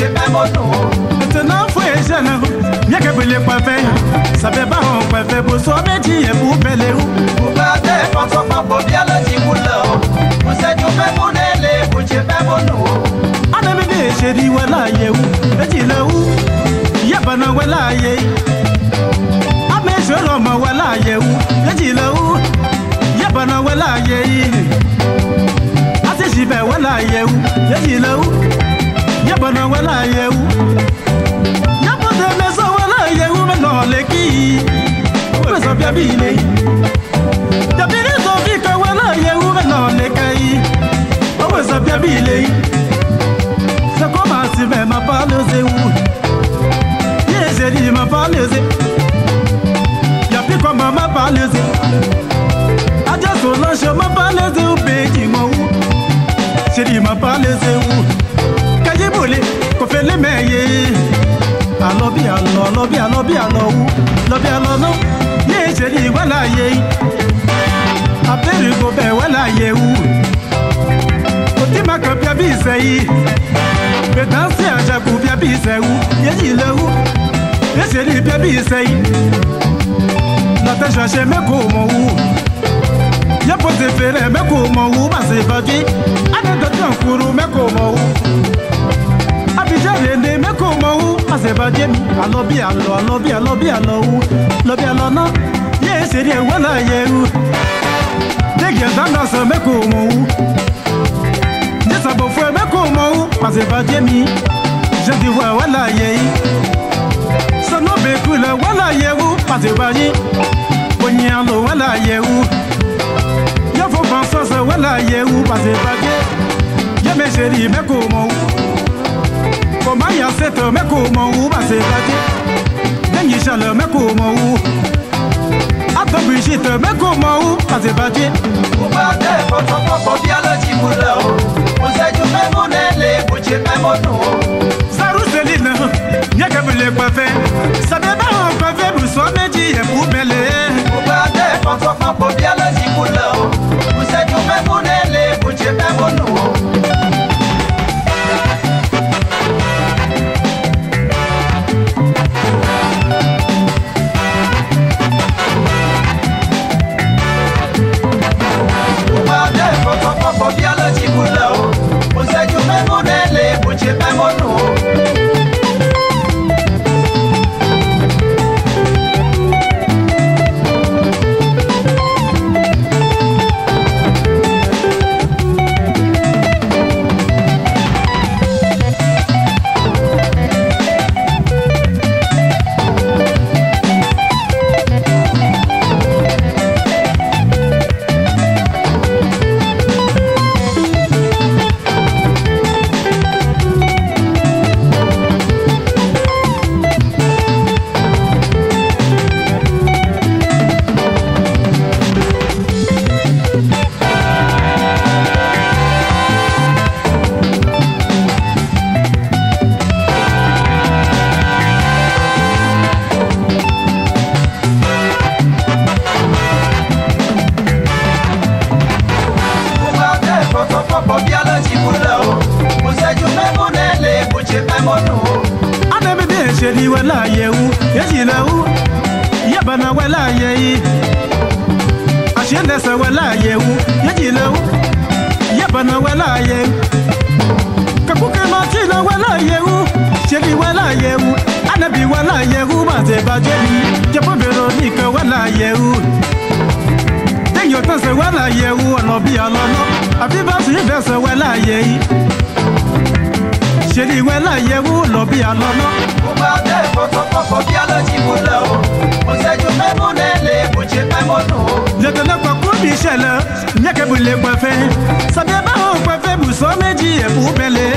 bouger pas mon nom. Maintenant, faut y jeune, bien que vous les pas faire. Ça fait pas on peut faire pour soi, mais dis et pour peler où. Vous partez, pensons pas pour bien le petit boulot. Vous êtes du même monde, les bouger pas mon nom. Ah, mais bien, chérie, voilà, yé où. Et dis le où. Y'a pas no, voilà, yé. Ah, mais je l'homme, voilà, yé où. Et dis le où. Y'a pas no, voilà, yé. Ah, c'est j'y vais, voilà, yé où. Et dis le où. Y'a pas no, voilà, yé où. Y'a pas de maison, voilà, yé où. Mais non, les qui. Ouais, ça bien bilé. Y'a bien les envies que voilà, yé où. Mais non, les cailles. Ouais, ça bien bilé. Ça commence même à parler où. Yeah, j'ai dit m'a parlé. Y'a plus comment m'a parlé. Adja Solange m'a parlé où pays moi où. J'ai dit m'a parlé où. Kaye boulé, qu'on fait les meilleurs. Alors bien, alors bien, alors bien, alors où. Alors bien, alors non. Yeah, j'ai dit voilà, yeah. Après le gobert, voilà, yeah où. Quand ma copie bisei, mais danser à Jacou bien bisei où, y'a dit le où, et c'est lui bien bisei. La tâche à chez mes comment où, y'a pas de faire mes comment où, ma c'est pas dit, à ne pas t'en courir mes comment où, Abidjan les mes comment où, ma c'est pas dit, alors bien, alors bien, alors bien, alors où, alors bien, alors non, y'a c'est rien, voilà, y'a où, dès qu'il y a dans ce mes comment où. Ça va faire mes comment parce que pas Jamie. Je dis voilà yé. Ça n'a pas coulé voilà yé ou parce que pas yé. Ponyalo voilà yé ou. Y'a faut penser ça voilà yé ou parce que pas yé. Y'a mes chéris mes comment. Comment y'a cette mes comment parce que pas yé. Dengi chaleur mes comment. Attends Brigitte mes comment parce que pas yé. Vous partez, pour bien le petit boulot. Vous êtes du même monde, les bouger pas mon nom. Ça rousseline, y'a qu'à vous les pas faire. Ça fait pas on peut faire pour soi, mais dis et pour mêler. Vous partez, pour bien le petit boulot. Vous êtes du même monde, les bouger pas mon nom. Pour bien le petit boulot. Vous êtes du même monde, les bouger pas mon nom. Chérie, voilà, yé où, y'a dit là où, y'a bana, voilà, yé. Achien de ça, voilà, yé où, y'a dit là où, y'a bana, voilà, yé. Kakouke Martina, voilà, yé où, chérie, voilà, yé où, Anabi, voilà, yé où, ma c'est pas Jenny, Japo Véronique, voilà, yé où. Dès que tu sais, voilà, yé où, on a bien l'homme, Abiba, si verse, voilà, yé. Chérie, voilà, yé où, lobby à l'homme. Vous partez, pour bien le petit boulot. Vous êtes du même monde, les bouger pas mon nom. Je te le crois pour Michel, y'a que vous les pas faire. Ça vient pas, on peut faire, vous sommes dit et pour peler.